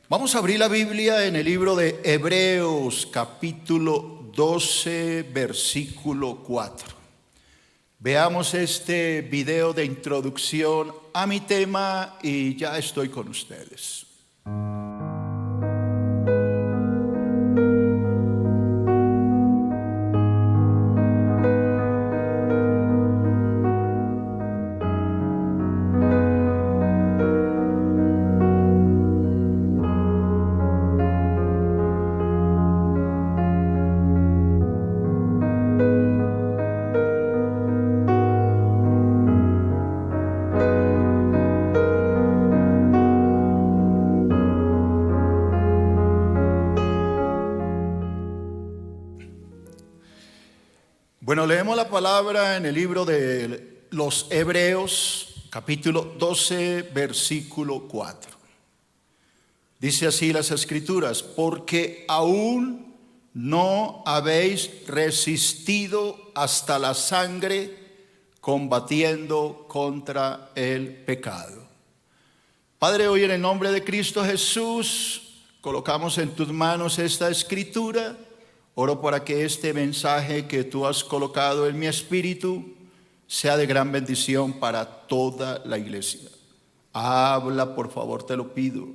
Vamos a abrir la Biblia en el libro de Hebreos, capítulo 12, versículo 4. Veamos este video de introducción a mi tema y ya estoy con ustedes. Bueno, leemos la palabra en el libro de los Hebreos, capítulo 12, versículo 4. Dice así las Escrituras: porque aún no habéis resistido hasta la sangre, combatiendo contra el pecado. Padre, hoy en el nombre de Cristo Jesús, colocamos en tus manos esta Escritura. Oro para que este mensaje que tú has colocado en mi espíritu sea de gran bendición para toda la iglesia. Habla, por favor, te lo pido,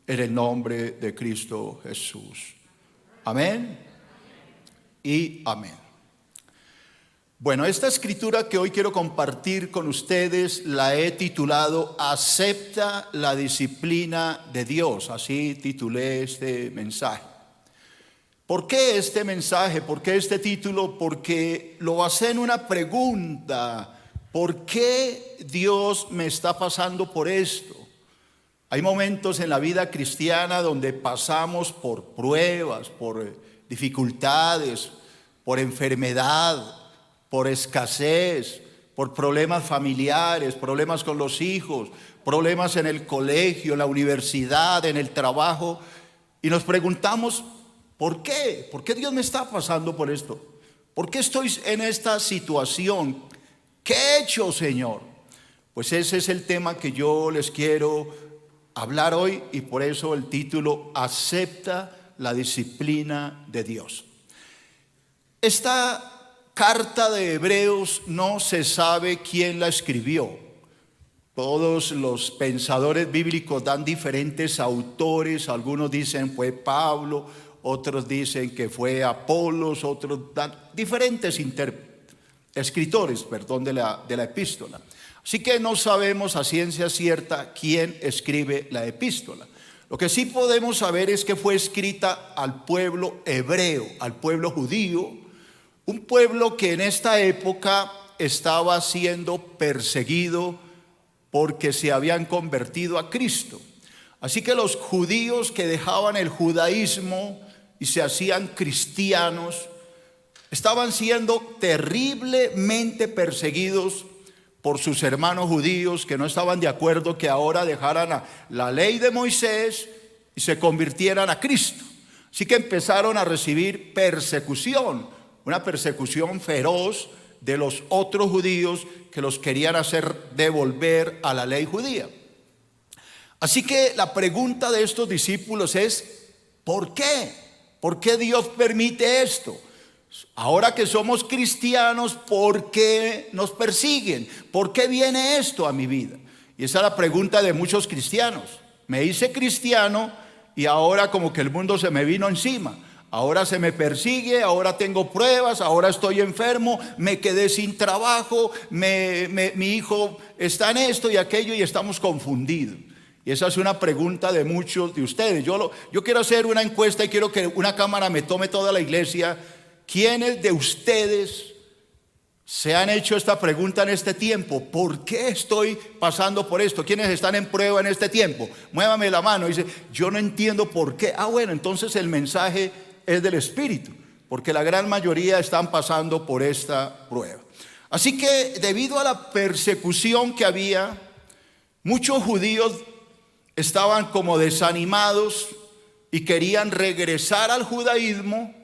en el nombre de Cristo Jesús. Amén y amén. Bueno, esta escritura que hoy quiero compartir con ustedes la he titulado Acepta la disciplina de Dios. Así titulé este mensaje. ¿Por qué este mensaje? ¿Por qué este título? Porque lo basé en una pregunta: ¿por qué Dios me está pasando por esto? Hay momentos en la vida cristiana donde pasamos por pruebas, por dificultades, por enfermedad, por escasez, por problemas familiares, problemas con los hijos, problemas en el colegio, en la universidad, en el trabajo, y nos preguntamos: ¿por qué? ¿Por qué Dios me está pasando por esto? ¿Por qué estoy en esta situación? ¿Qué he hecho, Señor? Pues ese es el tema que yo les quiero hablar hoy, y por eso el título: Acepta la disciplina de Dios. Esta carta de Hebreos no se sabe quién la escribió. Todos los pensadores bíblicos dan diferentes autores. Algunos dicen fue Pablo, otros dicen que fue Apolos, otros dan diferentes escritores de la epístola. Así que no sabemos a ciencia cierta quién escribe la epístola. Lo que sí podemos saber es que fue escrita al pueblo hebreo, al pueblo judío, un pueblo que en esta época estaba siendo perseguido porque se habían convertido a Cristo. Así que los judíos que dejaban el judaísmo y se hacían cristianos estaban siendo terriblemente perseguidos por sus hermanos judíos, que no estaban de acuerdo que ahora dejaran la ley de Moisés y se convirtieran a Cristo. Así que empezaron a recibir persecución, una persecución feroz de los otros judíos que los querían hacer devolver a la ley judía. Así que la pregunta de estos discípulos es: ¿por qué? ¿Por qué Dios permite esto? Ahora que somos cristianos, ¿por qué nos persiguen? ¿Por qué viene esto a mi vida? Y esa es la pregunta de muchos cristianos. Me hice cristiano y ahora como que el mundo se me vino encima. Ahora se me persigue, ahora tengo pruebas, ahora estoy enfermo, me quedé sin trabajo, mi hijo está en esto y aquello, y estamos confundidos. Y esa es una pregunta de muchos de ustedes. Yo quiero hacer una encuesta y quiero que una cámara me tome toda la iglesia. ¿Quiénes de ustedes se han hecho esta pregunta en este tiempo? ¿Por qué estoy pasando por esto? ¿Quiénes están en prueba en este tiempo? Muévame la mano. Dice: yo no entiendo por qué. Bueno, entonces el mensaje es del Espíritu, porque la gran mayoría están pasando por esta prueba. Así que debido a la persecución que había, muchos judíos estaban como desanimados y querían regresar al judaísmo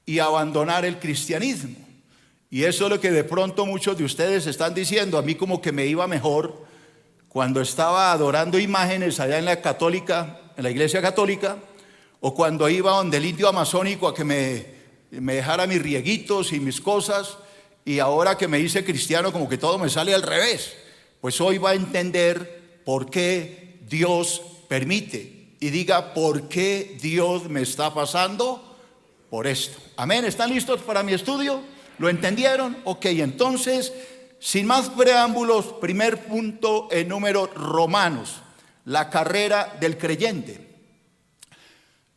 y abandonar el cristianismo. Y eso es lo que de pronto muchos de ustedes están diciendo: a mí como que me iba mejor cuando estaba adorando imágenes allá en la católica, en la iglesia católica, o cuando iba donde el indio amazónico a que me dejara mis rieguitos y mis cosas, y ahora que me hice cristiano como que todo me sale al revés. Pues hoy va a entender por qué Dios permite, y diga: ¿por qué Dios me está pasando por esto? Amén. ¿Están listos para mi estudio? ¿Lo entendieron? Ok, entonces, sin más preámbulos, primer punto en número, Romanos, la carrera del creyente.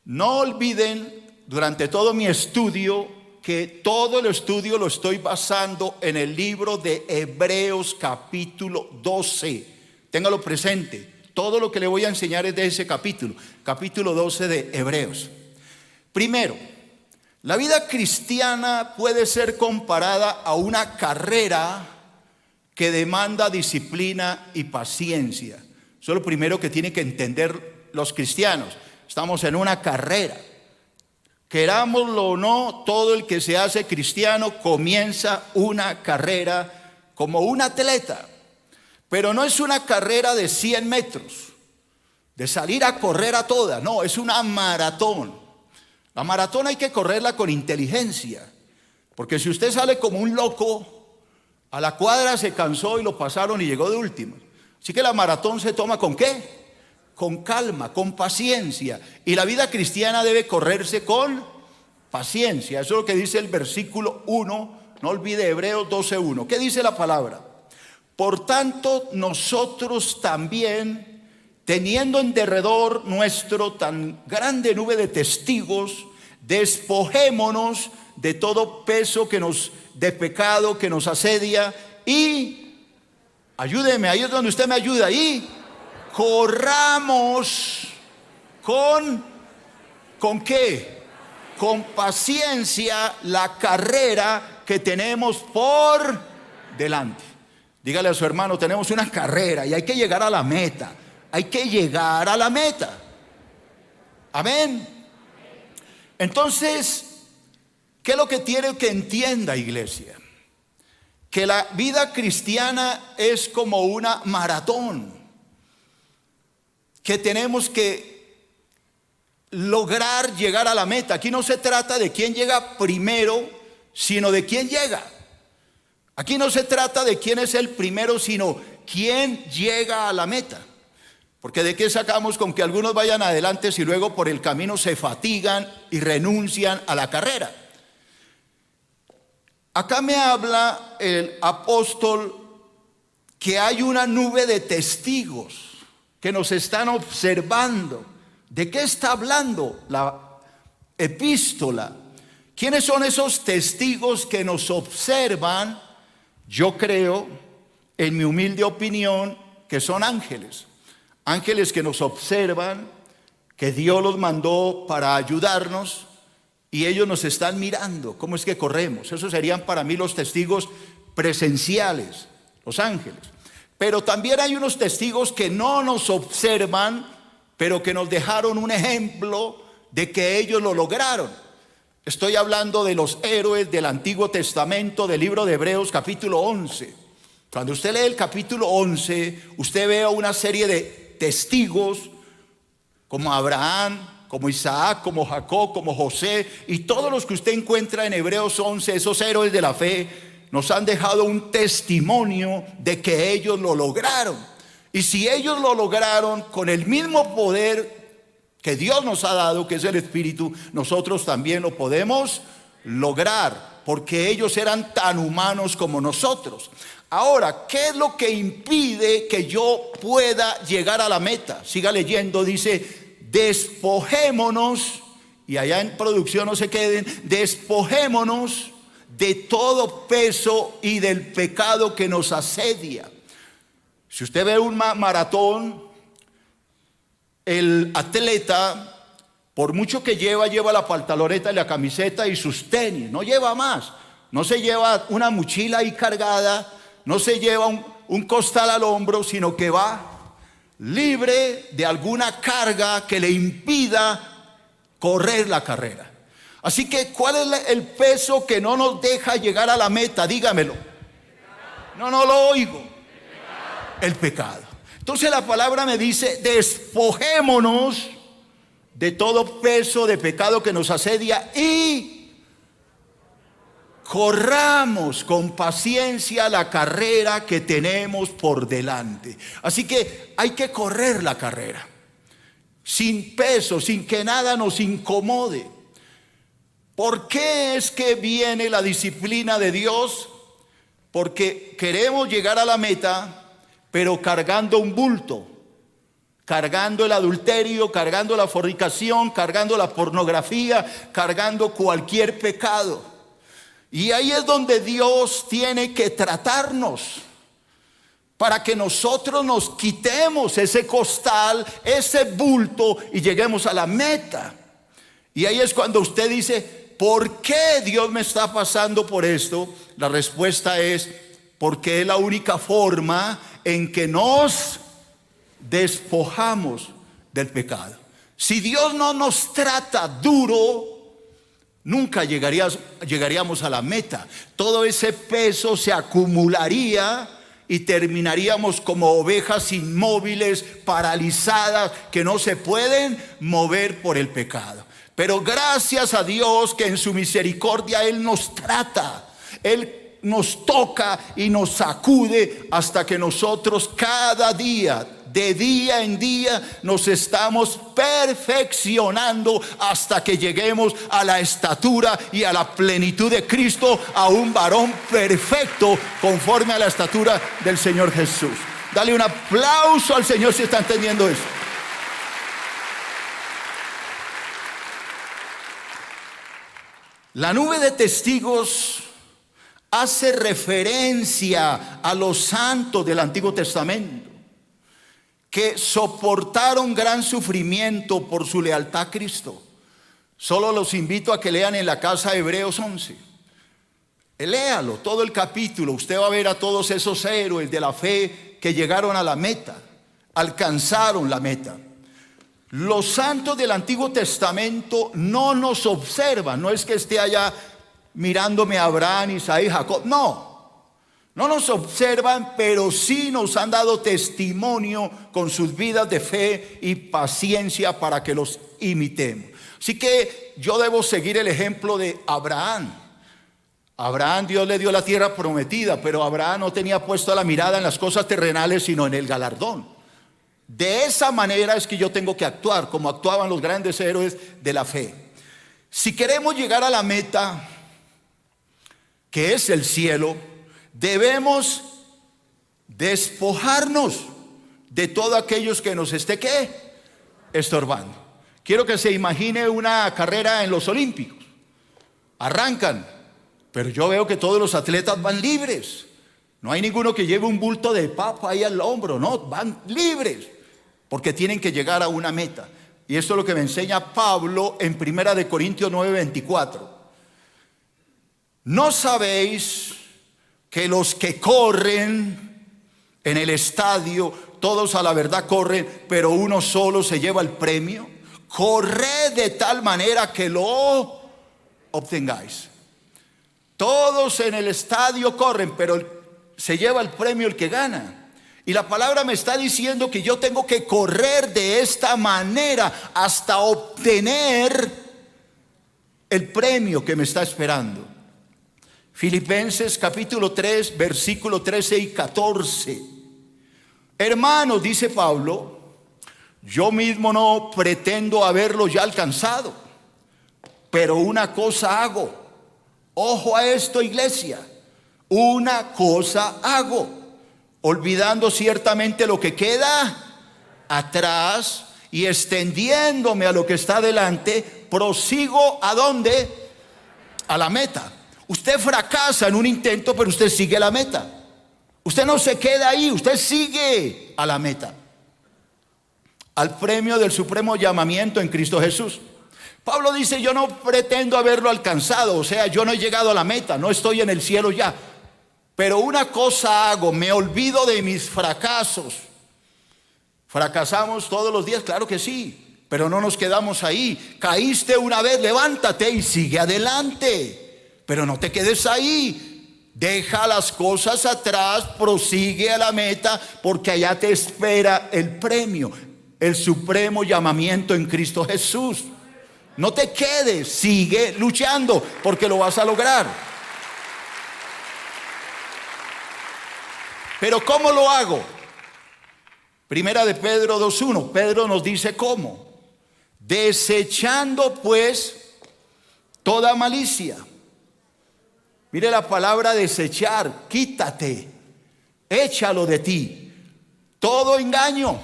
No olviden durante todo mi estudio que todo el estudio lo estoy basando en el libro de Hebreos capítulo 12. Téngalo presente. Todo lo que le voy a enseñar es de ese capítulo 12 de Hebreos. Primero, la vida cristiana puede ser comparada a una carrera que demanda disciplina y paciencia. Eso es lo primero que tienen que entender los cristianos. Estamos en una carrera. Querámoslo o no, todo el que se hace cristiano comienza una carrera como un atleta. Pero no es una carrera de 100 metros, de salir a correr a toda. No, es una maratón. La maratón hay que correrla con inteligencia, porque si usted sale como un loco, a la cuadra se cansó y lo pasaron y llegó de último. Así que la maratón se toma ¿con qué? Con calma, con paciencia. Y la vida cristiana debe correrse con paciencia. Eso es lo que dice el versículo 1. No olvide Hebreos 12:1. ¿Qué dice la palabra? Por tanto, nosotros también, teniendo en derredor nuestro tan grande nube de testigos, despojémonos de todo peso de pecado que nos asedia, y ayúdeme, ahí es donde usted me ayuda, y corramos ¿con qué? Con paciencia la carrera que tenemos por delante. Dígale a su hermano: tenemos una carrera y hay que llegar a la meta. Hay que llegar a la meta. Amén. Entonces, ¿qué es lo que tiene que entienda, iglesia? Que la vida cristiana es como una maratón, que tenemos que lograr llegar a la meta. Aquí no se trata de quién llega primero, sino de quién llega. Aquí no se trata de quién es el primero, sino quién llega a la meta. Porque ¿de qué sacamos con que algunos vayan adelante si luego por el camino se fatigan y renuncian a la carrera? Acá me habla el apóstol que hay una nube de testigos que nos están observando. ¿De qué está hablando la epístola? ¿Quiénes son esos testigos que nos observan? Yo creo, en mi humilde opinión, que son ángeles. Ángeles que nos observan, que Dios los mandó para ayudarnos, y ellos nos están mirando cómo es que corremos. Esos serían para mí los testigos presenciales, los ángeles. Pero también hay unos testigos que no nos observan, pero que nos dejaron un ejemplo de que ellos lo lograron. Estoy hablando de los héroes del Antiguo Testamento, del libro de Hebreos capítulo 11. Cuando usted lee el capítulo 11, usted ve una serie de testigos como Abraham, como Isaac, como Jacob, como José, y todos los que usted encuentra en Hebreos 11, esos héroes de la fe, nos han dejado un testimonio de que ellos lo lograron. Y si ellos lo lograron con el mismo poder que Dios nos ha dado, que es el Espíritu, nosotros también lo podemos lograr, porque ellos eran tan humanos como nosotros. Ahora, ¿qué es lo que impide que yo pueda llegar a la meta? Siga leyendo, dice: despojémonos, y allá en producción no se queden, despojémonos de todo peso y del pecado que nos asedia. Si usted ve un maratón, el atleta, por mucho que lleva la pantaloneta y la camiseta y sus tenis, no lleva más. No se lleva una mochila ahí cargada, no se lleva un costal al hombro, sino que va libre de alguna carga que le impida correr la carrera. Así que, ¿cuál es el peso que no nos deja llegar a la meta? Dígamelo. No lo oigo. El pecado. Entonces la palabra me dice, despojémonos de todo peso de pecado que nos asedia y corramos con paciencia la carrera que tenemos por delante. Así que hay que correr la carrera, sin peso, sin que nada nos incomode. ¿Por qué es que viene la disciplina de Dios? Porque queremos llegar a la meta, pero cargando un bulto, cargando el adulterio, cargando la fornicación, cargando la pornografía, cargando cualquier pecado. Y ahí es donde Dios tiene que tratarnos, para que nosotros nos quitemos ese costal, ese bulto, y lleguemos a la meta. Y ahí es cuando usted dice, ¿por qué Dios me está pasando por esto? La respuesta es, porque es la única forma en que nos despojamos del pecado. Si Dios no nos trata duro, nunca llegaríamos a la meta. Todo ese peso se acumularía y terminaríamos como ovejas inmóviles, paralizadas, que no se pueden mover por el pecado. Pero gracias a Dios que en su misericordia Él nos trata, Él nos toca y nos sacude hasta que nosotros cada día, de día en día, nos estamos perfeccionando hasta que lleguemos a la estatura y a la plenitud de Cristo, a un varón perfecto conforme a la estatura del Señor Jesús. Dale un aplauso al Señor si está entendiendo eso. La nube de testigos hace referencia a los santos del Antiguo Testamento que soportaron gran sufrimiento por su lealtad a Cristo. Solo los invito a que lean en la casa Hebreos 11. Léalo, todo el capítulo. Usted va a ver a todos esos héroes de la fe que llegaron a la meta, alcanzaron la meta. Los santos del Antiguo Testamento no nos observan, no es que esté allá mirándome a Abraham, Isaías y Jacob, no nos observan, pero sí nos han dado testimonio con sus vidas de fe y paciencia para que los imitemos. Así que yo debo seguir el ejemplo de Abraham. Abraham, Dios le dio la tierra prometida, pero Abraham no tenía puesta la mirada en las cosas terrenales, sino en el galardón. De esa manera es que yo tengo que actuar, como actuaban los grandes héroes de la fe. Si queremos llegar a la meta, que es el cielo, debemos despojarnos de todos aquellos que nos esté, ¿qué?, estorbando. Quiero que se imagine una carrera en los Olímpicos. Arrancan, pero yo veo que todos los atletas van libres. No hay ninguno que lleve un bulto de papa ahí al hombro, no, van libres, porque tienen que llegar a una meta. Y esto es lo que me enseña Pablo en 1 Corintios 9:24. ¿No sabéis que los que corren en el estadio, todos a la verdad corren, pero uno solo se lleva el premio? Corred de tal manera que lo obtengáis. Todos en el estadio corren, pero se lleva el premio el que gana. Y la palabra me está diciendo que yo tengo que correr de esta manera hasta obtener el premio que me está esperando. Filipenses capítulo 3, versículo 13 y 14. Hermanos, dice Pablo, yo mismo no pretendo haberlo ya alcanzado, pero una cosa hago. Ojo a esto, iglesia. Una cosa hago, olvidando ciertamente lo que queda atrás y extendiéndome a lo que está delante, prosigo ¿a dónde? A la meta. Usted fracasa en un intento, pero usted sigue la meta. Usted no se queda ahí, usted sigue a la meta, al premio del supremo llamamiento en Cristo Jesús. Pablo dice, yo no pretendo haberlo alcanzado, o sea, yo no he llegado a la meta, no estoy en el cielo ya. Pero una cosa hago, me olvido de mis fracasos. ¿Fracasamos todos los días? Claro que sí, pero no nos quedamos ahí. Caíste una vez, levántate y sigue adelante, pero no te quedes ahí. Deja las cosas atrás, prosigue a la meta, porque allá te espera el premio, el supremo llamamiento en Cristo Jesús. No te quedes, sigue luchando, porque lo vas a lograr. Pero ¿cómo lo hago? Primera de Pedro 2:1, Pedro nos dice cómo. Desechando pues toda malicia. Mire la palabra desechar, quítate, échalo de ti. Todo engaño,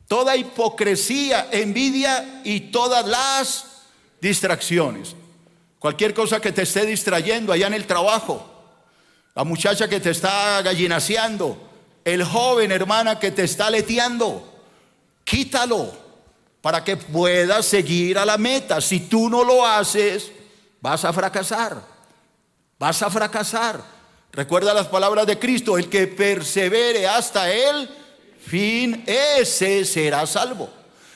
toda hipocresía, envidia y todas las distracciones. Cualquier cosa que te esté distrayendo allá en el trabajo, la muchacha que te está gallinaseando, el joven, hermana, que te está leteando, quítalo para que puedas seguir a la meta. Si tú no lo haces, vas a fracasar. Vas a fracasar. Recuerda las palabras de Cristo: el que persevere hasta el fin, ese será salvo.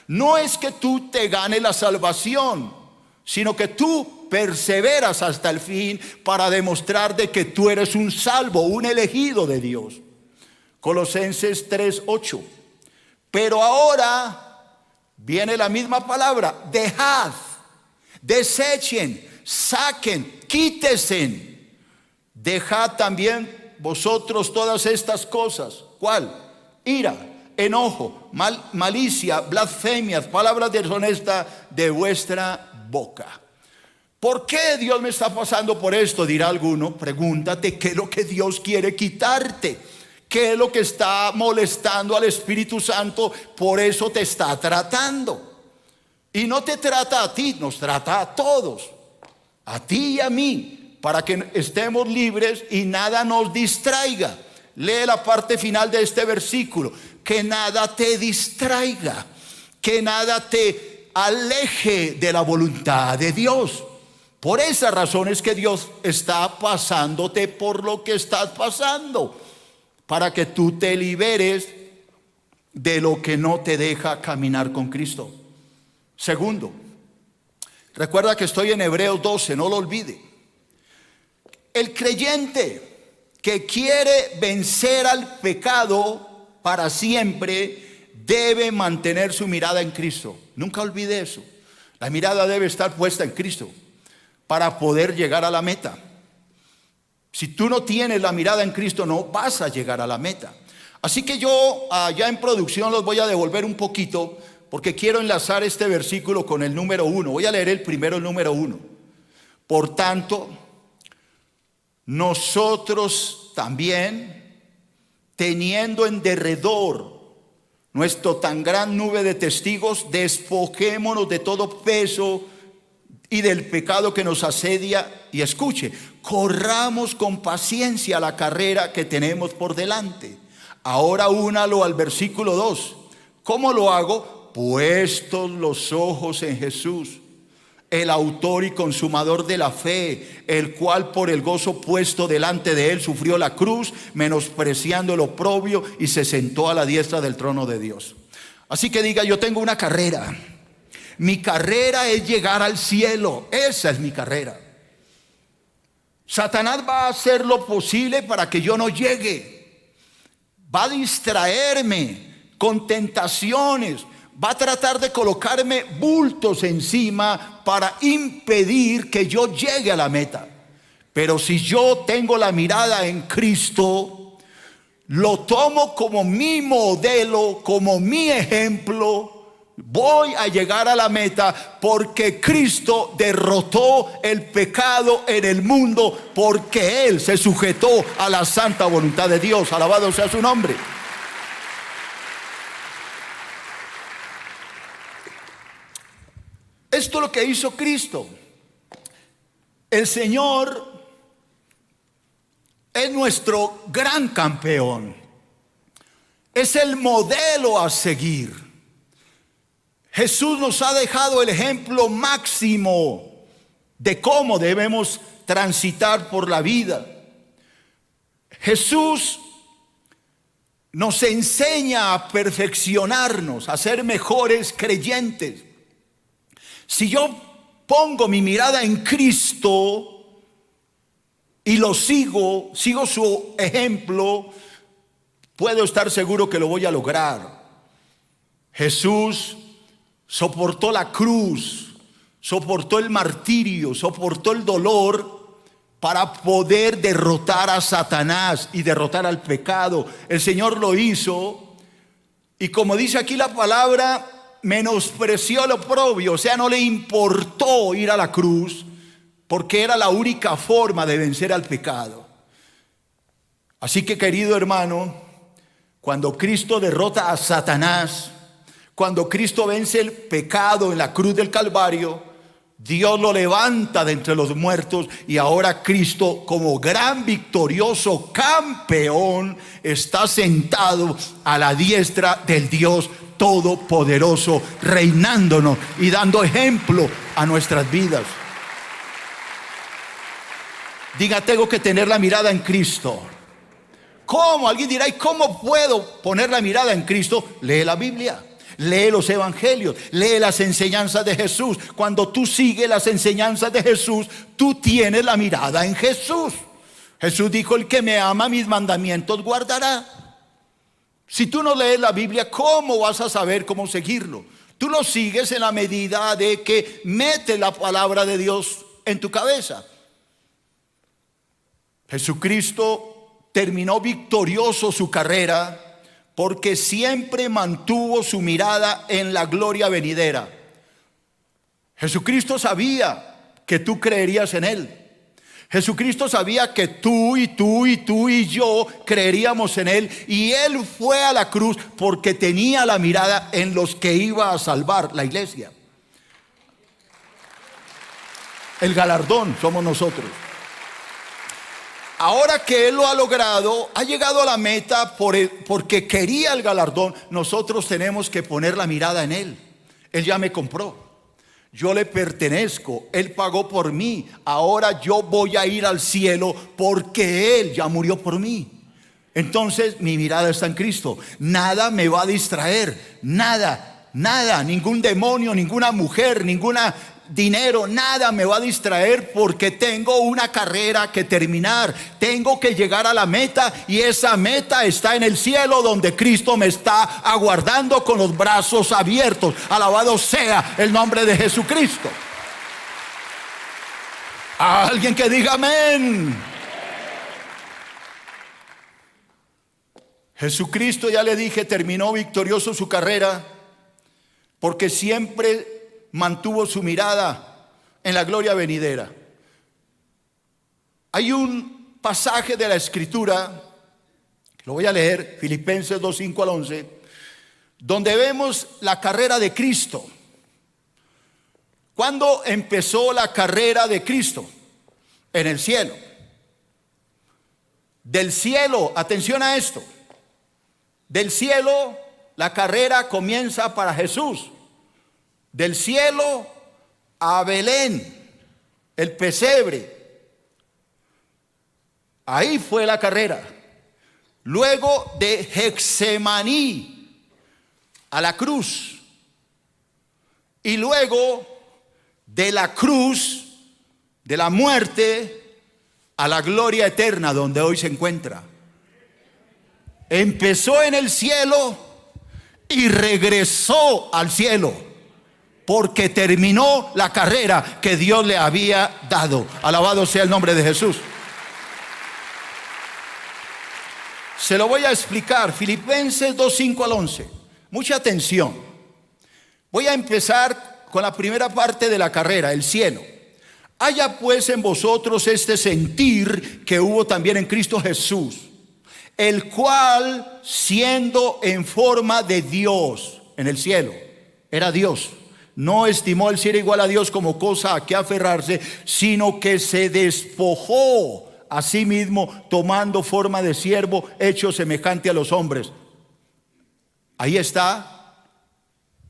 No es que tú te ganes la salvación, sino que tú perseveras hasta el fin para demostrar de que tú eres un salvo, un elegido de Dios. Colosenses 3:8. Pero ahora viene la misma palabra: dejad, desechen, saquen, quítesen. Dejad también vosotros todas estas cosas. ¿Cuál? Ira, enojo, malicia, blasfemias, palabras deshonestas de vuestra boca. ¿Por qué Dios me está pasando por esto? Dirá alguno. Pregúntate qué es lo que Dios quiere quitarte. ¿Qué es lo que está molestando al Espíritu Santo? Por eso te está tratando. Y no te trata a ti, nos trata a todos, a ti y a mí, para que estemos libres y nada nos distraiga. Lee la parte final de este versículo: que nada te distraiga, que nada te aleje de la voluntad de Dios. Por esa razón es que Dios está pasándote por lo que estás pasando, para que tú te liberes de lo que no te deja caminar con Cristo. Segundo, recuerda que estoy en Hebreos 12, no lo olvide. El creyente que quiere vencer al pecado para siempre debe mantener su mirada en Cristo. Nunca olvide eso. La mirada debe estar puesta en Cristo para poder llegar a la meta. Si tú no tienes la mirada en Cristo, no vas a llegar a la meta. Así que yo ya en producción los voy a devolver un poquito, porque quiero enlazar este versículo con el número 1. Voy a leer el número 1. Por tanto, nosotros también, teniendo en derredor nuestro tan gran nube de testigos, despojémonos de todo peso y del pecado que nos asedia, y escuche, corramos con paciencia la carrera que tenemos por delante. Ahora únalo al versículo 2. ¿Cómo lo hago? Puestos los ojos en Jesús, el autor y consumador de la fe, el cual por el gozo puesto delante de él sufrió la cruz, menospreciando el oprobio, y se sentó a la diestra del trono de Dios. Así que diga: yo tengo una carrera. Mi carrera es llegar al cielo. Esa es mi carrera. Satanás va a hacer lo posible para que yo no llegue. Va a distraerme con tentaciones. Va a tratar de colocarme bultos encima para impedir que yo llegue a la meta. Pero si yo tengo la mirada en Cristo, lo tomo como mi modelo, como mi ejemplo, voy a llegar a la meta, porque Cristo derrotó el pecado en el mundo, porque Él se sujetó a la santa voluntad de Dios. Alabado sea su nombre. Esto es lo que hizo Cristo. El Señor es nuestro gran campeón. Es el modelo a seguir. Jesús nos ha dejado el ejemplo máximo de cómo debemos transitar por la vida. Jesús nos enseña a perfeccionarnos, a ser mejores creyentes. Si yo pongo mi mirada en Cristo, y lo sigo su ejemplo, puedo estar seguro que lo voy a lograr. Jesús soportó la cruz, soportó el martirio, soportó el dolor para poder derrotar a Satanás y derrotar al pecado. El Señor lo hizo y, como dice aquí la palabra, menospreció lo oprobio, o sea, no le importó ir a la cruz porque era la única forma de vencer al pecado. Así que, querido hermano, cuando Cristo derrota a Satanás, cuando Cristo vence el pecado en la cruz del Calvario, Dios lo levanta de entre los muertos y ahora Cristo, como gran victorioso campeón, está sentado a la diestra del Dios Todopoderoso, reinándonos y dando ejemplo a nuestras vidas. Diga, tengo que tener la mirada en Cristo. ¿Cómo? Alguien dirá, ¿y cómo puedo poner la mirada en Cristo? Lee la Biblia, lee los evangelios, lee las enseñanzas de Jesús. Cuando tú sigues las enseñanzas de Jesús, tú tienes la mirada en Jesús. Jesús dijo, el que me ama mis mandamientos guardará. Si tú no lees la Biblia, ¿cómo vas a saber cómo seguirlo? Tú lo sigues en la medida de que metes la palabra de Dios en tu cabeza. Jesucristo terminó victorioso su carrera porque siempre mantuvo su mirada en la gloria venidera. Jesucristo sabía que tú creerías en Él. Jesucristo sabía que tú y yo creeríamos en Él, y Él fue a la cruz porque tenía la mirada en los que iba a salvar, la iglesia. El galardón somos nosotros. Ahora que Él lo ha logrado, ha llegado a la meta porque quería el galardón, nosotros tenemos que poner la mirada en Él. Él ya me compró. Yo le pertenezco, Él pagó por mí. Ahora yo voy a ir al cielo porque Él ya murió por mí. Entonces mi mirada está en Cristo. Nada me va a distraer, nada, ningún demonio, ninguna mujer, ninguna dinero, nada me va a distraer, porque tengo una carrera que terminar. Tengo que llegar a la meta, y esa meta está en el cielo, donde Cristo me está aguardando con los brazos abiertos. Alabado sea el nombre de Jesucristo. Alguien que diga amén. Jesucristo, ya le dije, terminó victorioso su carrera porque siempre mantuvo su mirada en la gloria venidera. Hay un pasaje de la Escritura, lo voy a leer, Filipenses 2, 5 al 11, donde vemos la carrera de Cristo. ¿Cuándo empezó la carrera de Cristo? En el cielo. Del cielo, atención a esto, del cielo la carrera comienza para Jesús. Del cielo a Belén, el pesebre, ahí fue la carrera. Luego de Getsemaní a la cruz, y luego de la cruz, de la muerte, a la gloria eterna, donde hoy se encuentra. Empezó en el cielo y regresó al cielo, porque terminó la carrera que Dios le había dado. Alabado sea el nombre de Jesús. Se lo voy a explicar. Filipenses 2, 5 al 11. Mucha atención. Voy a empezar con la primera parte de la carrera, el cielo. Haya pues en vosotros este sentir que hubo también en Cristo Jesús, el cual, siendo en forma de Dios en el cielo, era Dios, no estimó el ser igual a Dios como cosa a que aferrarse, sino que se despojó a sí mismo, tomando forma de siervo, hecho semejante a los hombres. Ahí está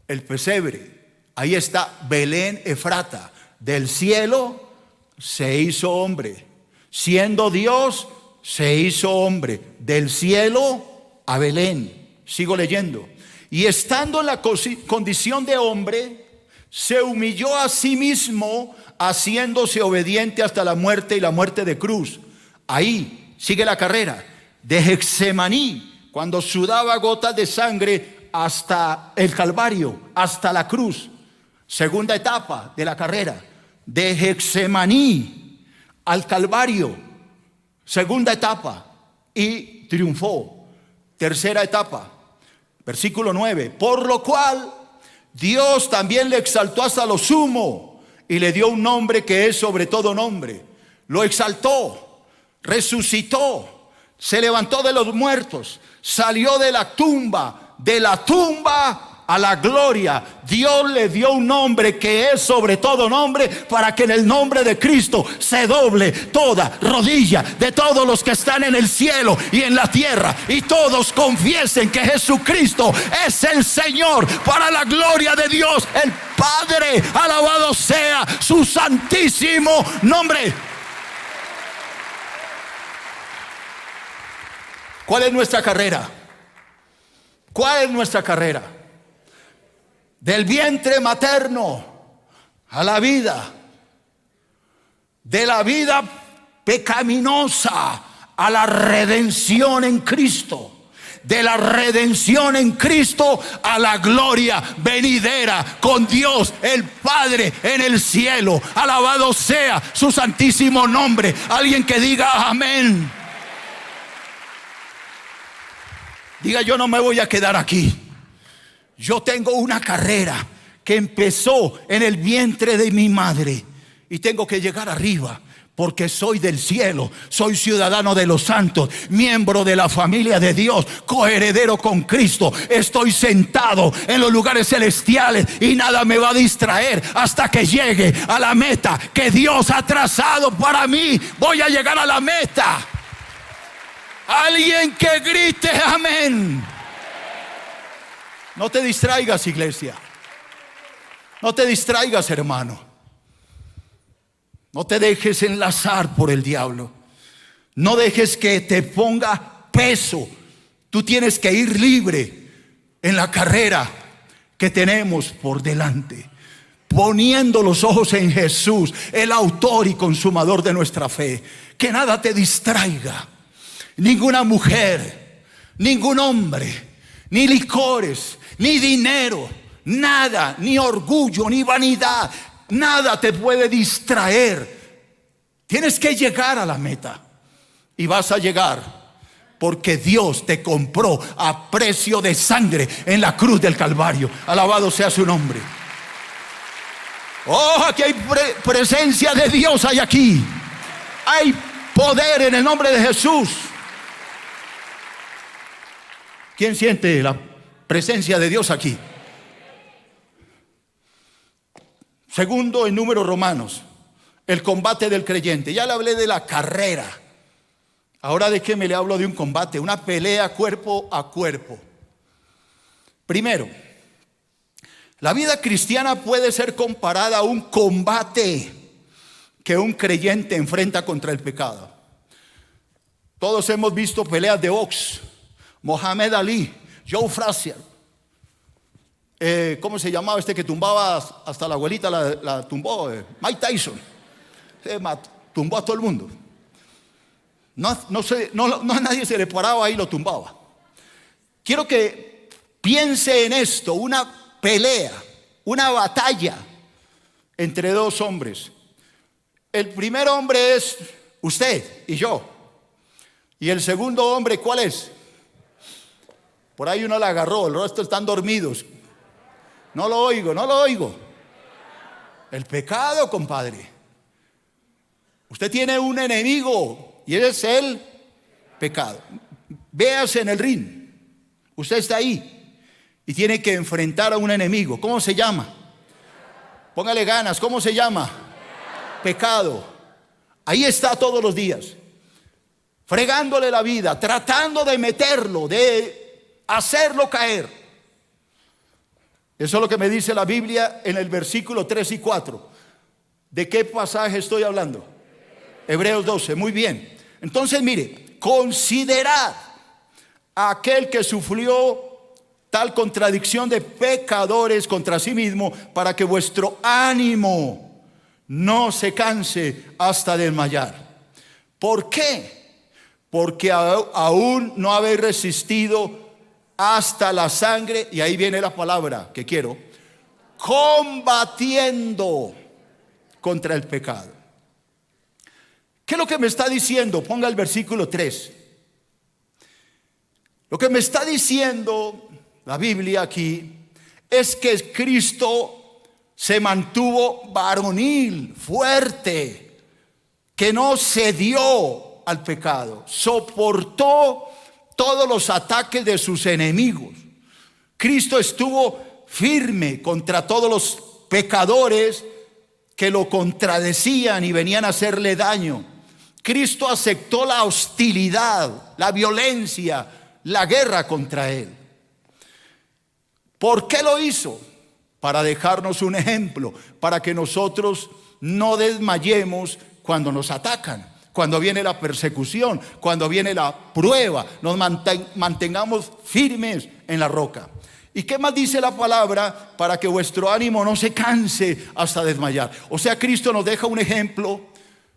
el pesebre, ahí está Belén Efrata. Del cielo se hizo hombre, siendo Dios se hizo hombre. Del cielo a Belén. Sigo leyendo. Y estando en la condición de hombre, se humilló a sí mismo, haciéndose obediente hasta la muerte, y la muerte de cruz. Ahí sigue la carrera. De Getsemaní, cuando sudaba gotas de sangre, hasta el Calvario, hasta la cruz. Segunda etapa de la carrera. De Getsemaní al Calvario. Segunda etapa. Y triunfó. Tercera etapa. Versículo 9. Por lo cual Dios también le exaltó hasta lo sumo y le dio un nombre que es sobre todo nombre. Lo exaltó, resucitó, se levantó de los muertos, salió de la tumba a la gloria. Dios le dio un nombre que es sobre todo nombre, para que en el nombre de Cristo se doble toda rodilla de todos los que están en el cielo y en la tierra, y todos confiesen que Jesucristo es el Señor, para la gloria de Dios el Padre. Alabado sea su santísimo nombre. ¿Cuál es nuestra carrera? ¿Cuál es nuestra carrera? Del vientre materno a la vida, de la vida pecaminosa a la redención en Cristo, de la redención en Cristo a la gloria venidera con Dios el Padre en el cielo. Alabado sea su santísimo nombre. Alguien que diga amén. Diga: yo no me voy a quedar aquí. Yo tengo una carrera que empezó en el vientre de mi madre y tengo que llegar arriba, porque soy del cielo, soy ciudadano de los santos, miembro de la familia de Dios, coheredero con Cristo. Estoy sentado en los lugares celestiales y nada me va a distraer hasta que llegue a la meta que Dios ha trazado para mí. Voy a llegar a la meta. Alguien que grite amén. No te distraigas, iglesia. No te distraigas, hermano. No te dejes enlazar por el diablo. No dejes que te ponga peso. Tú tienes que ir libre en la carrera que tenemos por delante, poniendo los ojos en Jesús, el autor y consumador de nuestra fe. Que nada te distraiga. Ninguna mujer, ningún hombre, ni licores, ni dinero, nada, ni orgullo, ni vanidad, nada te puede distraer. Tienes que llegar a la meta, y vas a llegar porque Dios te compró a precio de sangre en la cruz del Calvario. Alabado sea su nombre. Oh, aquí hay presencia de Dios, hay aquí. Hay poder en el nombre de Jesús. ¿Quién siente la presencia de Dios aquí? Segundo en número, Romanos, el combate del creyente. Ya le hablé de la carrera. Ahora déjeme le hablo de un combate, una pelea cuerpo a cuerpo. Primero, la vida cristiana puede ser comparada a un combate que un creyente enfrenta contra el pecado. Todos hemos visto peleas de box. Mohamed Ali, Joe Frazier, ¿cómo se llamaba este que tumbaba hasta la abuelita? La tumbó, Mike Tyson. Tumbó a todo el mundo. No a nadie se le paraba ahí y lo tumbaba. Quiero que piense en esto: una pelea, una batalla entre dos hombres. El primer hombre es usted y yo. Y el segundo hombre, ¿cuál es? Por ahí uno la agarró, el resto están dormidos. No lo oigo. El pecado, compadre. Usted tiene un enemigo y ese es el pecado. Véase en el ring. Usted está ahí y tiene que enfrentar a un enemigo. ¿Cómo se llama? Póngale ganas. ¿Cómo se llama? Pecado. Ahí está todos los días, fregándole la vida, tratando de meterlo, de hacerlo caer. Eso es lo que me dice la Biblia en el versículo 3 y 4. ¿De qué pasaje estoy hablando? Hebreos 12, muy bien. Entonces mire, considerad a aquel que sufrió tal contradicción de pecadores contra sí mismo, para que vuestro ánimo no se canse hasta desmayar. ¿Por qué? Porque aún no habéis resistido hasta la sangre, y ahí viene la palabra que quiero, combatiendo contra el pecado. ¿Qué es lo que me está diciendo? Ponga el versículo 3. Lo que me está diciendo la Biblia aquí es que Cristo se mantuvo varonil, fuerte, que no cedió al pecado, soportó todos los ataques de sus enemigos. Cristo estuvo firme contra todos los pecadores que lo contradecían y venían a hacerle daño. Cristo aceptó la hostilidad, la violencia, la guerra contra él. ¿Por qué lo hizo? Para dejarnos un ejemplo, para que nosotros no desmayemos cuando nos atacan, cuando viene la persecución, cuando viene la prueba, nos mantengamos firmes en la roca. ¿Y qué más dice la palabra? Para que vuestro ánimo no se canse hasta desmayar. O sea, Cristo nos deja un ejemplo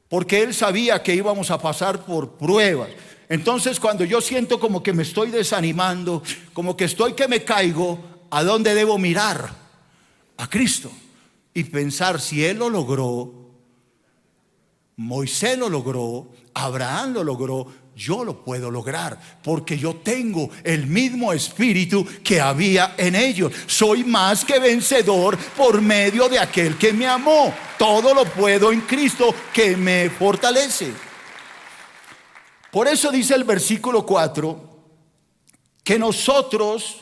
porque Él sabía que íbamos a pasar por pruebas. Entonces, cuando yo siento como que me estoy desanimando, como que estoy que me caigo, ¿a dónde debo mirar? A Cristo. Y pensar, si Él lo logró, Moisés lo logró, Abraham lo logró, yo lo puedo lograr, porque yo tengo el mismo espíritu que había en ellos. Soy más que vencedor por medio de aquel que me amó. Todo lo puedo en Cristo que me fortalece. Por eso dice el versículo 4 que nosotros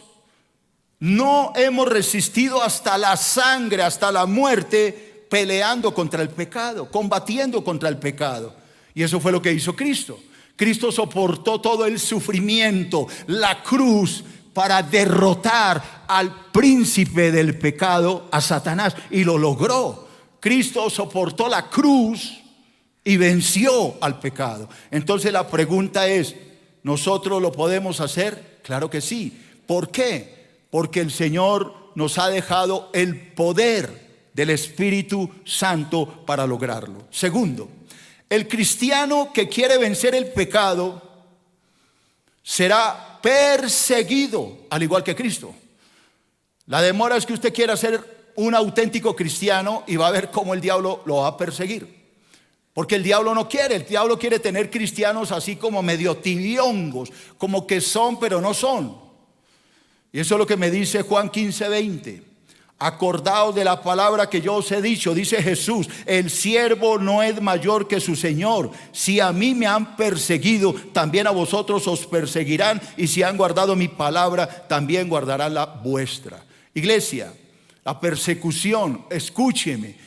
no hemos resistido hasta la sangre, hasta la muerte, peleando contra el pecado, combatiendo contra el pecado. Y eso fue lo que hizo Cristo. Cristo soportó todo el sufrimiento, la cruz, para derrotar al príncipe del pecado, a Satanás, y lo logró. Cristo soportó la cruz y venció al pecado. Entonces la pregunta es, ¿nosotros lo podemos hacer? Claro que sí. ¿Por qué? Porque el Señor nos ha dejado el poder del Espíritu Santo para lograrlo. Segundo, el cristiano que quiere vencer el pecado será perseguido, al igual que Cristo. La demora es que usted quiera ser un auténtico cristiano y va a ver cómo el diablo lo va a perseguir. Porque el diablo no quiere, el diablo quiere tener cristianos así como medio tibiongos, como que son pero no son. Y eso es lo que me dice Juan 15:20. Acordaos de la palabra que yo os he dicho, dice Jesús, el siervo no es mayor que su Señor. Si a mí me han perseguido, también a vosotros os perseguirán, y si han guardado mi palabra, también guardarán la vuestra. Iglesia, la persecución, escúcheme,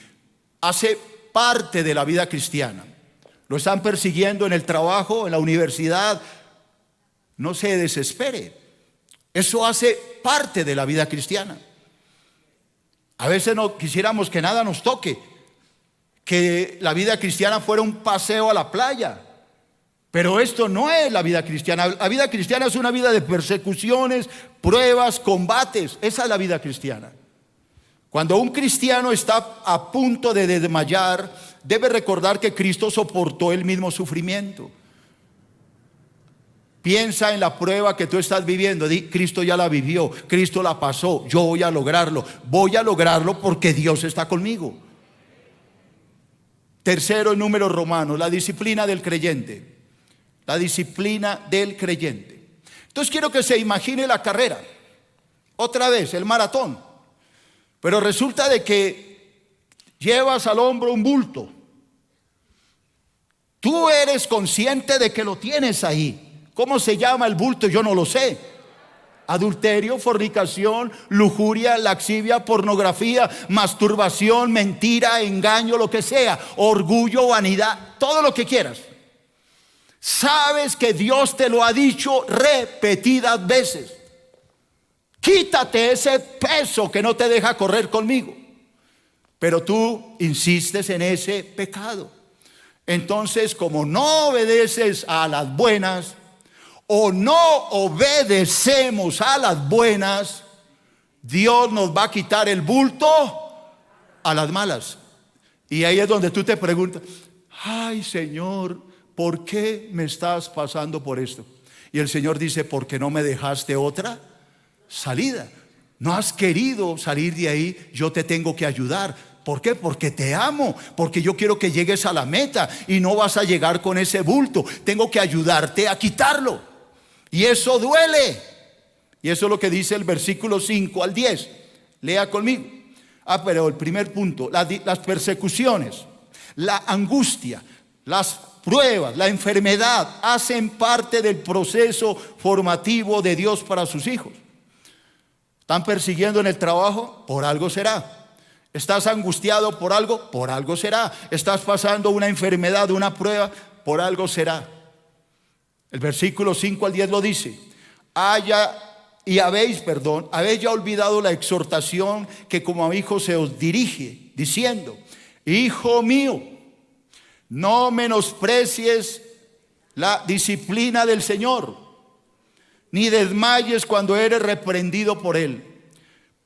hace parte de la vida cristiana. Lo están persiguiendo en el trabajo, en la universidad. No se desespere. Eso hace parte de la vida cristiana. A veces no quisiéramos que nada nos toque, que la vida cristiana fuera un paseo a la playa. Pero esto no es la vida cristiana. La vida cristiana es una vida de persecuciones, pruebas, combates. Esa es la vida cristiana. Cuando un cristiano está a punto de desmayar, debe recordar que Cristo soportó el mismo sufrimiento. Piensa en la prueba que tú estás viviendo. Cristo ya la vivió, Cristo la pasó. Yo voy a lograrlo porque Dios está conmigo. Tercero, en números romanos, la disciplina del creyente. La disciplina del creyente. Entonces quiero que se imagine la carrera. Otra vez, el maratón. Pero resulta de que llevas al hombro un bulto. Tú eres consciente de que lo tienes ahí. ¿Cómo se llama el bulto? Yo no lo sé. Adulterio, fornicación, lujuria, laxivia, pornografía, masturbación, mentira, engaño, lo que sea, orgullo, vanidad, todo lo que quieras. Sabes que Dios te lo ha dicho repetidas veces. Quítate ese peso que no te deja correr conmigo. Pero tú insistes en ese pecado. Entonces, como no obedeces a las buenas, o no obedecemos a las buenas, Dios nos va a quitar el bulto a las malas. Y ahí es donde tú te preguntas, ay Señor, ¿por qué me estás pasando por esto? Y el Señor dice, porque no me dejaste otra salida. No has querido salir de ahí, yo te tengo que ayudar. ¿Por qué? Porque te amo, porque yo quiero que llegues a la meta y no vas a llegar con ese bulto. Tengo que ayudarte a quitarlo. Y eso duele. Y eso es lo que dice el versículo 5 al 10. Lea conmigo. Pero el primer punto, las persecuciones, la angustia, las pruebas, la enfermedad hacen parte del proceso formativo de Dios para sus hijos. ¿Están persiguiendo en el trabajo? Por algo será. ¿Estás angustiado por algo? Por algo será. ¿Estás pasando una enfermedad, una prueba? Por algo será. El versículo 5 al 10 lo dice. Habéis ya olvidado la exhortación que como a hijos se os dirige, diciendo, hijo mío, no menosprecies la disciplina del Señor, ni desmayes cuando eres reprendido por Él.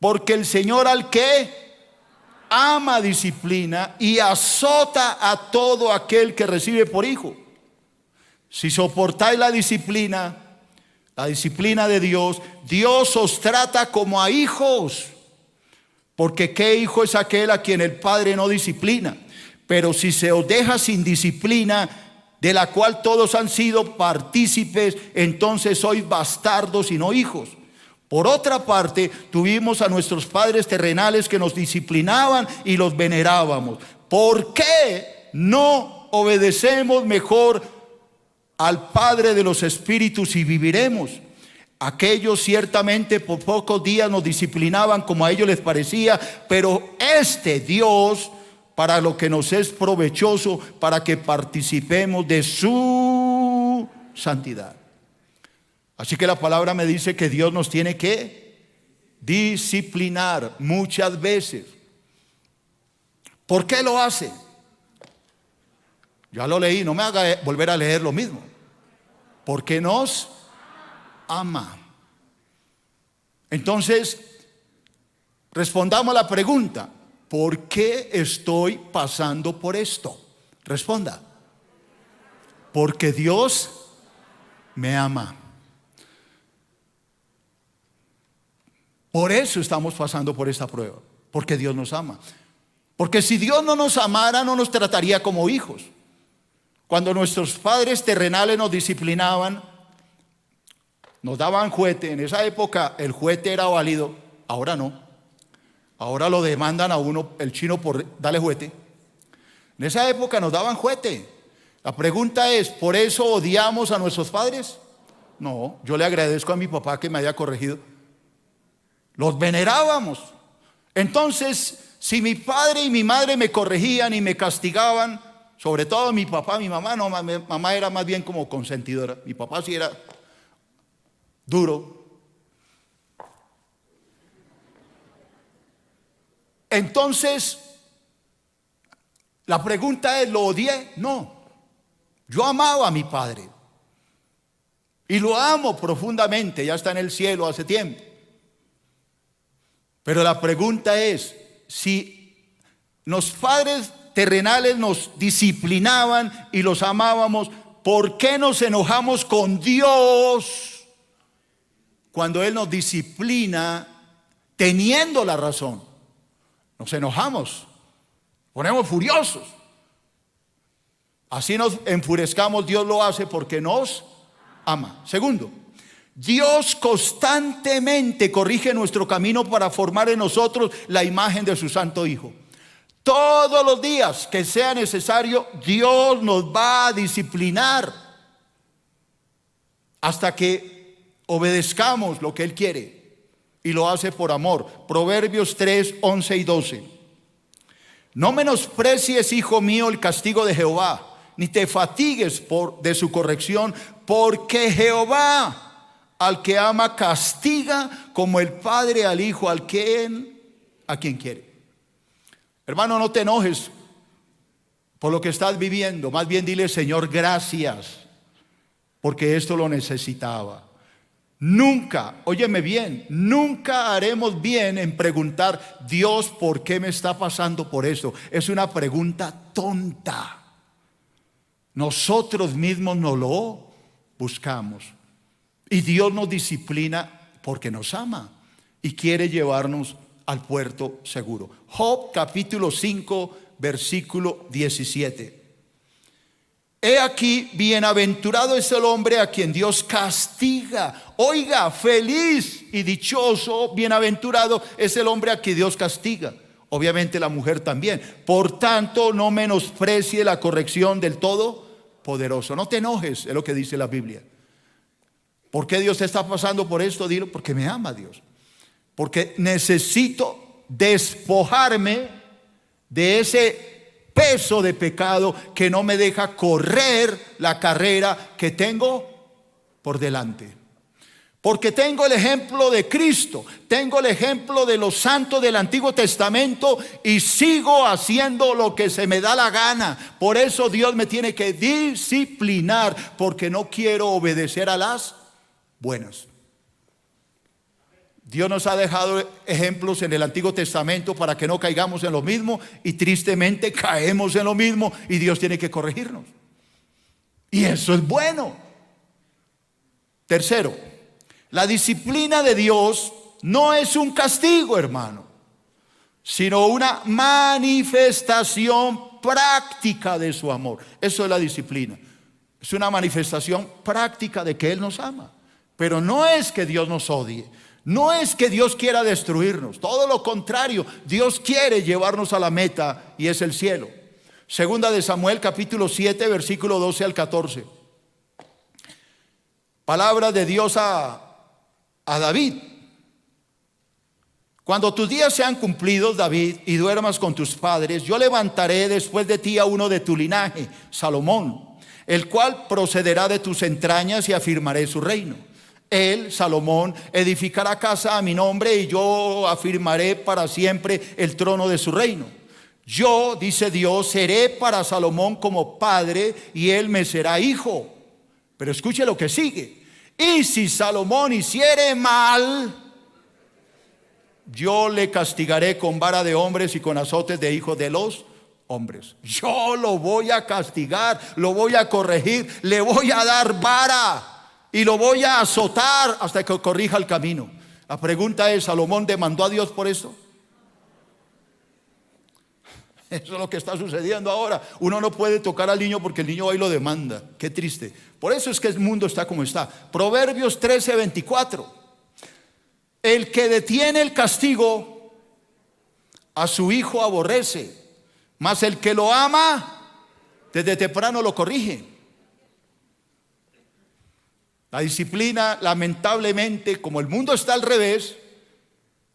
Porque el Señor al que ama disciplina y azota a todo aquel que recibe por hijo. Si soportáis la disciplina de Dios, Dios os trata como a hijos. Porque ¿qué hijo es aquel a quien el Padre no disciplina? Pero si se os deja sin disciplina, de la cual todos han sido partícipes, entonces sois bastardos y no hijos. Por otra parte, tuvimos a nuestros padres terrenales que nos disciplinaban y los venerábamos. ¿Por qué no obedecemos mejor al Padre de los Espíritus y viviremos? Aquellos ciertamente por pocos días nos disciplinaban como a ellos les parecía, pero este Dios, para lo que nos es provechoso, para que participemos de su santidad. Así que la palabra me dice que Dios nos tiene que disciplinar muchas veces. ¿Por qué lo hace? Ya lo leí, no me haga volver a leer lo mismo. Porque nos ama. Entonces, respondamos a la pregunta: ¿por qué estoy pasando por esto? Responda. Porque Dios me ama. Por eso estamos pasando por esta prueba. Porque Dios nos ama. Porque si Dios no nos amara, no nos trataría como hijos. Cuando nuestros padres terrenales nos disciplinaban, nos daban juete. En esa época el juete era válido, ahora no. Ahora lo demandan a uno, el chino, por darle juete. En esa época nos daban juete. La pregunta es, ¿por eso odiamos a nuestros padres? No, yo le agradezco a mi papá que me haya corregido. Los venerábamos. Entonces, si mi padre y mi madre me corregían y me castigaban, sobre todo mi papá, mi mamá no, mi mamá era más bien como consentidora. Mi papá sí era duro. Entonces, la pregunta es, ¿lo odié? No. Yo amaba a mi padre. Y lo amo profundamente, ya está en el cielo hace tiempo. Pero la pregunta es, si los padres terrenales nos disciplinaban y los amábamos, ¿por qué nos enojamos con Dios cuando Él nos disciplina teniendo la razón? Nos enojamos, ponemos furiosos. Así nos enfurezcamos, Dios lo hace porque nos ama. Segundo, Dios constantemente corrige nuestro camino para formar en nosotros la imagen de su Santo Hijo. Todos los días que sea necesario, Dios nos va a disciplinar hasta que obedezcamos lo que Él quiere, y lo hace por amor. Proverbios 3, 11 y 12. No menosprecies, hijo mío, el castigo de Jehová, ni te fatigues de su corrección, porque Jehová al que ama castiga, como el padre al hijo a quien quiere. Hermano, no te enojes por lo que estás viviendo. Más bien dile: Señor, gracias, porque esto lo necesitaba. Nunca, óyeme bien, nunca haremos bien en preguntar: Dios, ¿por qué me está pasando por esto? Es una pregunta tonta. Nosotros mismos no lo buscamos. Y Dios nos disciplina porque nos ama y quiere llevarnos al puerto seguro. Job capítulo 5, versículo 17. He aquí, bienaventurado es el hombre a quien Dios castiga. Oiga, feliz y dichoso, bienaventurado es el hombre a quien Dios castiga. Obviamente la mujer también. Por tanto, no menosprecie la corrección del Todopoderoso. No te enojes, es lo que dice la Biblia. ¿Por qué Dios te está pasando por esto? Dilo, porque me ama Dios. Porque necesito despojarme de ese peso de pecado que no me deja correr la carrera que tengo por delante. Porque tengo el ejemplo de Cristo, tengo el ejemplo de los santos del Antiguo Testamento y sigo haciendo lo que se me da la gana. Por eso Dios me tiene que disciplinar, porque no quiero obedecer a las buenas. Dios nos ha dejado ejemplos en el Antiguo Testamento para que no caigamos en lo mismo, y tristemente caemos en lo mismo y Dios tiene que corregirnos. Y eso es bueno. Tercero, la disciplina de Dios no es un castigo, hermano, sino una manifestación práctica de su amor. Eso es la disciplina. Es una manifestación práctica de que Él nos ama. Pero no es que Dios nos odie. No es que Dios quiera destruirnos, todo lo contrario, Dios quiere llevarnos a la meta, y es el cielo. Segunda de Samuel capítulo 7, versículo 12 al 14. Palabra de Dios a David. Cuando tus días sean cumplidos, David, y duermas con tus padres, yo levantaré después de ti a uno de tu linaje, Salomón, el cual procederá de tus entrañas, y afirmaré su reino. Él, Salomón, edificará casa a mi nombre, y yo afirmaré para siempre el trono de su reino. Yo, dice Dios, seré para Salomón como padre, y él me será hijo. Pero escuche lo que sigue. Y si Salomón hiciere mal, yo le castigaré con vara de hombres y con azotes de hijos de los hombres. Yo lo voy a castigar, lo voy a corregir, le voy a dar vara y lo voy a azotar hasta que corrija el camino. La pregunta es, ¿Salomón demandó a Dios por esto? Eso es lo que está sucediendo ahora. Uno no puede tocar al niño porque el niño va y lo demanda. Qué triste. Por eso es que el mundo está como está. Proverbios 13, 24. El que detiene el castigo a su hijo aborrece, mas el que lo ama desde temprano lo corrige. La disciplina, lamentablemente, como el mundo está al revés,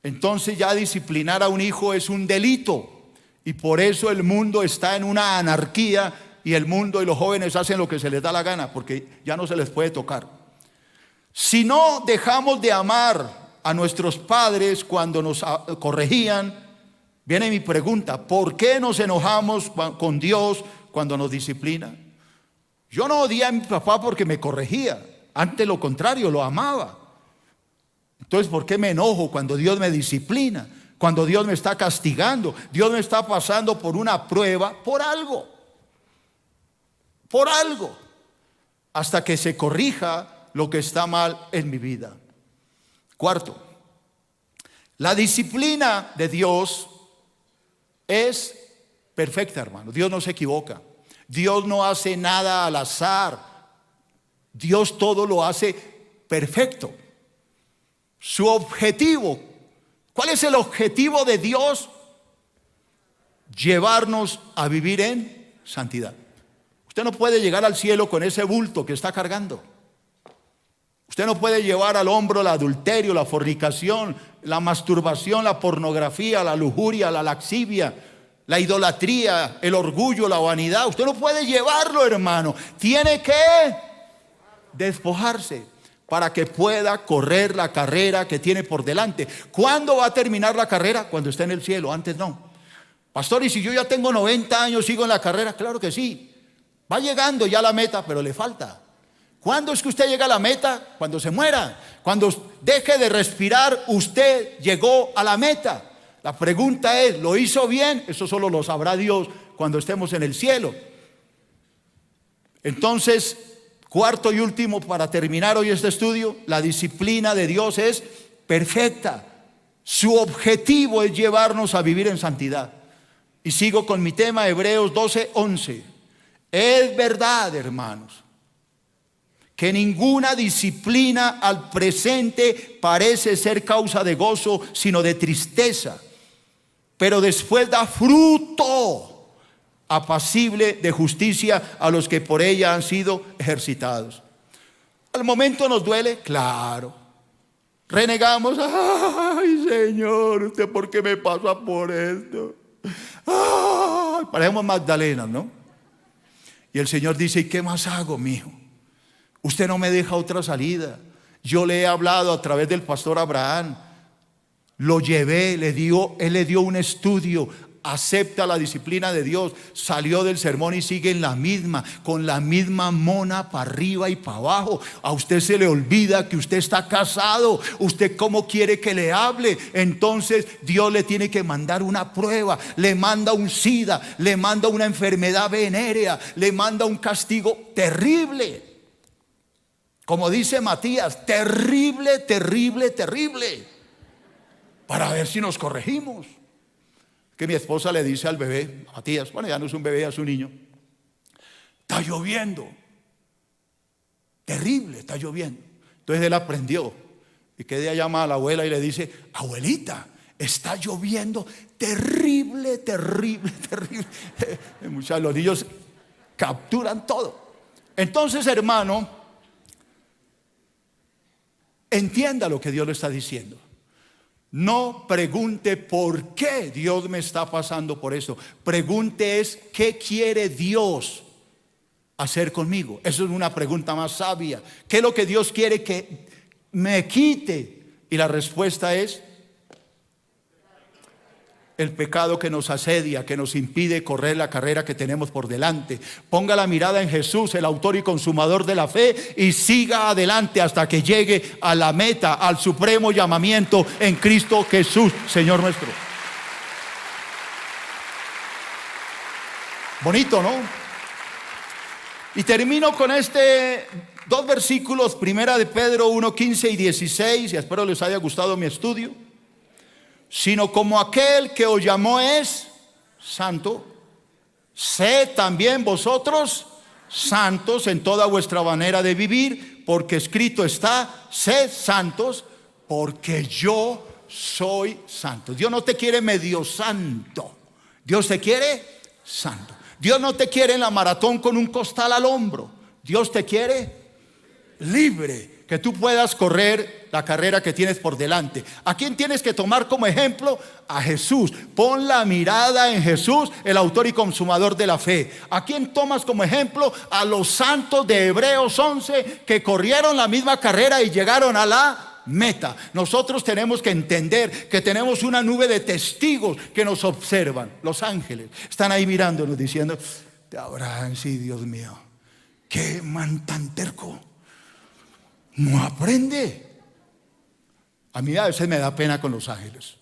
entonces ya disciplinar a un hijo es un delito. Y por eso el mundo está en una anarquía, y el mundo y los jóvenes hacen lo que se les da la gana, porque ya no se les puede tocar. Si no dejamos de amar a nuestros padres cuando nos corregían, viene mi pregunta: ¿por qué nos enojamos con Dios cuando nos disciplina? Yo no odié a mi papá porque me corregía. Antes lo contrario, lo amaba. Entonces, ¿por qué me enojo cuando Dios me disciplina? Cuando Dios me está castigando, Dios me está pasando por una prueba, por algo, hasta que se corrija lo que está mal en mi vida. Cuarto, la disciplina de Dios es perfecta, hermano. Dios no se equivoca. Dios no hace nada al azar. Dios todo lo hace perfecto. Su objetivo, ¿cuál es el objetivo de Dios? Llevarnos a vivir en santidad. Usted no puede llegar al cielo con ese bulto que está cargando. Usted no puede llevar al hombro el adulterio, la fornicación, la masturbación, la pornografía, la lujuria, la lascivia, la idolatría, el orgullo, la vanidad. Usted no puede llevarlo, hermano. Tiene que despojarse para que pueda correr la carrera que tiene por delante. ¿Cuándo va a terminar la carrera? Cuando esté en el cielo. Antes no. Pastor, ¿y si yo ya tengo 90 años, sigo en la carrera? Claro que sí. Va llegando ya a la meta, pero le falta. ¿Cuándo es que usted llega a la meta? Cuando se muera. Cuando deje de respirar, usted llegó a la meta. La pregunta es, ¿lo hizo bien? Eso solo lo sabrá Dios cuando estemos en el cielo. Entonces, cuarto y último, para terminar hoy este estudio, la disciplina de Dios es perfecta. Su objetivo es llevarnos a vivir en santidad. Y sigo con mi tema, Hebreos 12:11. Es verdad, hermanos, que ninguna disciplina al presente parece ser causa de gozo, sino de tristeza, pero después da fruto apacible de justicia a los que por ella han sido ejercitados. Al momento nos duele, claro. Renegamos, ay Señor, ¿usted por qué me pasa por esto? Ay, parecemos Magdalenas, ¿no? Y el Señor dice, ¿y qué más hago, mijo? Usted no me deja otra salida. Yo le he hablado a través del pastor Abraham. Lo llevé, él le dio un estudio. Acepta la disciplina de Dios. Salió del sermón y sigue en la misma, con la misma mona para arriba y para abajo. A usted se le olvida que usted está casado. ¿Usted cómo quiere que le hable? Entonces Dios le tiene que mandar una prueba. Le manda un SIDA, le manda una enfermedad venérea, le manda un castigo terrible. Como dice Matías, terrible, terrible, terrible, para ver si nos corregimos. Que mi esposa le dice al bebé, a Matías, bueno, ya no es un bebé, ya es un niño, está lloviendo, terrible, está lloviendo. Entonces él aprendió y que ella llama a la abuela y le dice, abuelita, está lloviendo, terrible, terrible, terrible. Muchos los niños capturan todo. Entonces, hermano, entienda lo que Dios le está diciendo. No pregunte por qué Dios me está pasando por esto. Pregunte es, ¿qué quiere Dios hacer conmigo? Eso es una pregunta más sabia. ¿Qué es lo que Dios quiere que me quite? Y la respuesta es el pecado que nos asedia, que nos impide correr la carrera que tenemos por delante. Ponga la mirada en Jesús, el autor y consumador de la fe, y siga adelante hasta que llegue a la meta, al supremo llamamiento en Cristo Jesús, Señor nuestro. Bonito, ¿no? Y termino con dos versículos, primera de Pedro 1:15 y 16, y espero les haya gustado mi estudio. Sino como aquel que os llamó es santo, sed también vosotros santos en toda vuestra manera de vivir, porque escrito está, sed santos, porque yo soy santo. Dios no te quiere medio santo, Dios te quiere santo. Dios no te quiere en la maratón con un costal al hombro, Dios te quiere libre, que tú puedas correr la carrera que tienes por delante. ¿A quién tienes que tomar como ejemplo? A Jesús. Pon la mirada en Jesús, el autor y consumador de la fe. ¿A quién tomas como ejemplo? A los santos de Hebreos 11 que corrieron la misma carrera y llegaron a la meta. Nosotros tenemos que entender que tenemos una nube de testigos que nos observan. Los ángeles están ahí mirándonos diciendo, te Abraham, sí, Dios mío, qué man tan terco, no aprende. A mí a veces me da pena con los ángeles.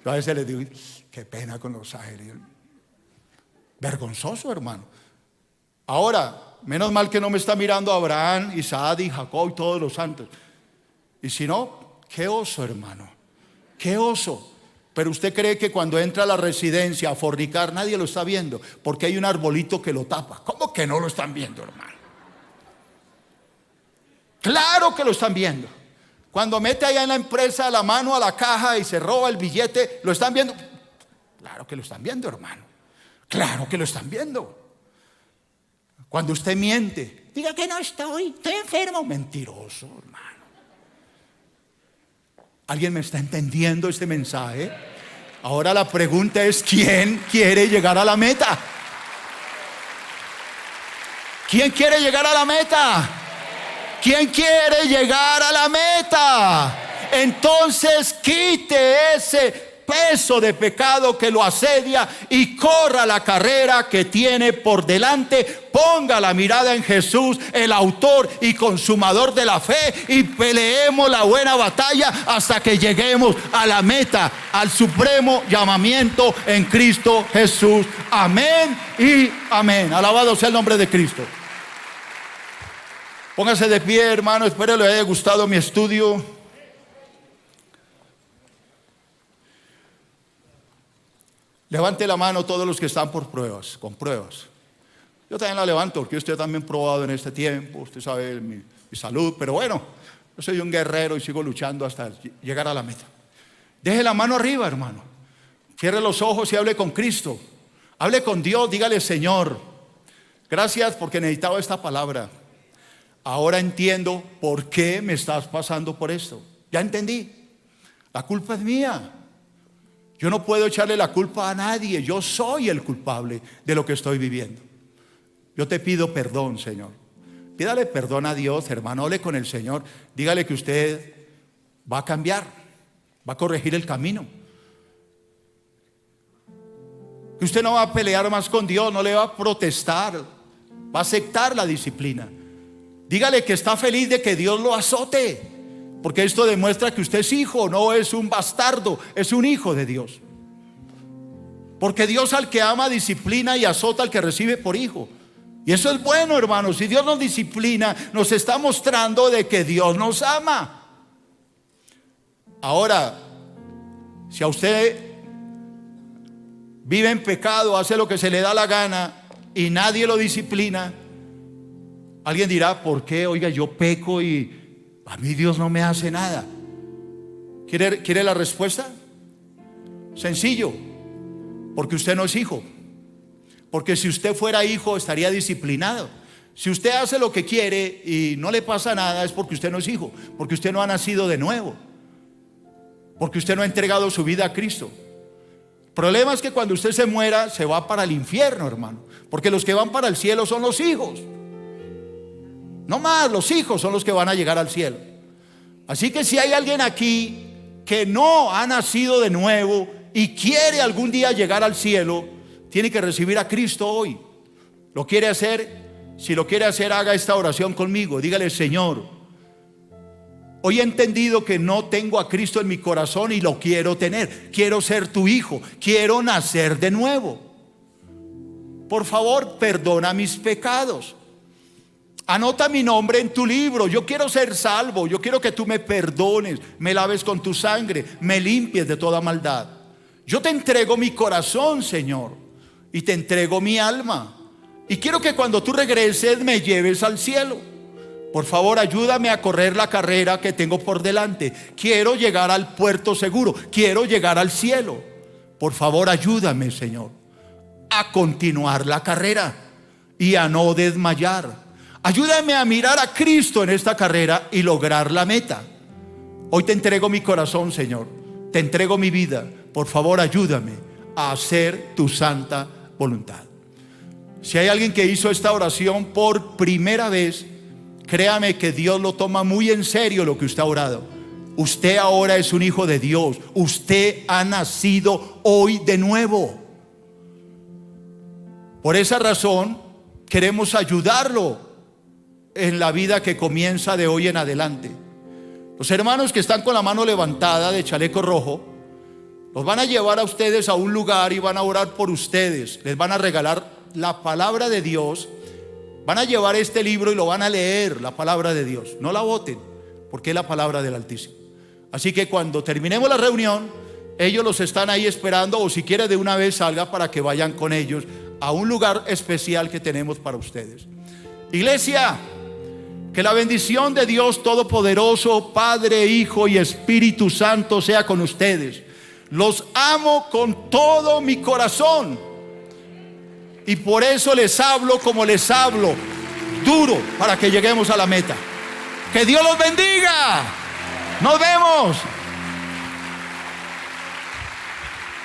Yo a veces les digo, qué pena con los ángeles. Vergonzoso, hermano. Ahora, menos mal que no me está mirando Abraham, Isaac y Jacob y todos los santos. Y si no, qué oso, hermano, qué oso. Pero usted cree que cuando entra a la residencia a fornicar nadie lo está viendo, porque hay un arbolito que lo tapa. ¿Cómo que no lo están viendo, hermano? Claro que lo están viendo. Cuando mete allá en la empresa la mano a la caja y se roba el billete, ¿lo están viendo? Claro que lo están viendo, hermano. Claro que lo están viendo. Cuando usted miente, diga que no estoy enfermo. Mentiroso, hermano. ¿Alguien me está entendiendo este mensaje? Ahora la pregunta es, ¿quién quiere llegar a la meta? ¿Quién quiere llegar a la meta? ¿Quién quiere llegar a la meta? Entonces quite ese peso de pecado que lo asedia y corra la carrera que tiene por delante. Ponga la mirada en Jesús, el autor y consumador de la fe, y peleemos la buena batalla hasta que lleguemos a la meta, al supremo llamamiento en Cristo Jesús. Amén y amén. Alabado sea el nombre de Cristo. Póngase de pie, hermano, espero le haya gustado mi estudio. Levante la mano todos los que están por pruebas, con pruebas. Yo también la levanto porque usted también probado en este tiempo, usted sabe mi salud, pero bueno, yo soy un guerrero y sigo luchando hasta llegar a la meta. Deje la mano arriba, hermano. Cierre los ojos y hable con Cristo. Hable con Dios, dígale: Señor, gracias porque necesitaba esta palabra. Ahora entiendo por qué me estás pasando por esto. Ya entendí. La culpa es mía. Yo no puedo echarle la culpa a nadie. Yo soy el culpable de lo que estoy viviendo. Yo te pido perdón, Señor. Pídale perdón a Dios, hermano. Hable con el Señor. Dígale que usted va a cambiar, va a corregir el camino. Que usted no va a pelear más con Dios, no le va a protestar, va a aceptar la disciplina. Dígale que está feliz de que Dios lo azote, porque esto demuestra que usted es hijo, no es un bastardo, es un hijo de Dios. Porque Dios al que ama disciplina y azota al que recibe por hijo. Y eso es bueno, hermanos. Si Dios nos disciplina, nos está mostrando de que Dios nos ama. Ahora, si a usted vive en pecado, hace lo que se le da la gana y nadie lo disciplina, alguien dirá: ¿por qué? Oiga, yo peco y a mí Dios no me hace nada. ¿Quiere la respuesta? Sencillo: porque usted no es hijo. Porque si usted fuera hijo estaría disciplinado. Si usted hace lo que quiere y no le pasa nada, es porque usted no es hijo, porque usted no ha nacido de nuevo, porque usted no ha entregado su vida a Cristo. El problema es que cuando usted se muera se va para el infierno, hermano, porque los que van para el cielo son los hijos. No más, los hijos son los que van a llegar al cielo. Así que si hay alguien aquí que no ha nacido de nuevo y quiere algún día llegar al cielo, tiene que recibir a Cristo hoy. ¿Lo quiere hacer? Si lo quiere hacer, haga esta oración conmigo. Dígale: Señor, hoy he entendido que no tengo a Cristo en mi corazón y lo quiero tener. Quiero ser tu hijo, quiero nacer de nuevo. Por favor, perdona mis pecados. Anota mi nombre en tu libro. Yo quiero ser salvo. Yo quiero que tú me perdones, me laves con tu sangre, me limpies de toda maldad. Yo te entrego mi corazón, Señor, y te entrego mi alma. Y quiero que cuando tú regreses me lleves al cielo. Por favor, ayúdame a correr la carrera que tengo por delante. Quiero llegar al puerto seguro. Quiero llegar al cielo. Por favor, ayúdame, Señor, a continuar la carrera y a no desmayar. Ayúdame a mirar a Cristo en esta carrera y lograr la meta. Hoy te entrego mi corazón, Señor. Te entrego mi vida. Por favor, ayúdame a hacer tu santa voluntad. Si hay alguien que hizo esta oración por primera vez, créame que Dios lo toma muy en serio lo que usted ha orado. Usted ahora es un hijo de Dios. Usted ha nacido hoy de nuevo. Por esa razón queremos ayudarlo en la vida que comienza de hoy en adelante. Los hermanos que están con la mano levantada de chaleco rojo, los van a llevar a ustedes a un lugar y van a orar por ustedes. Les van a regalar la palabra de Dios. Van a llevar este libro y lo van a leer, la palabra de Dios. No la boten, porque es la palabra del Altísimo. Así que cuando terminemos la reunión, ellos los están ahí esperando, o si quiere de una vez salga para que vayan con ellos a un lugar especial que tenemos para ustedes. Iglesia, que la bendición de Dios Todopoderoso, Padre, Hijo y Espíritu Santo sea con ustedes. Los amo con todo mi corazón y por eso les hablo como les hablo, duro, para que lleguemos a la meta. Que Dios los bendiga. Nos vemos.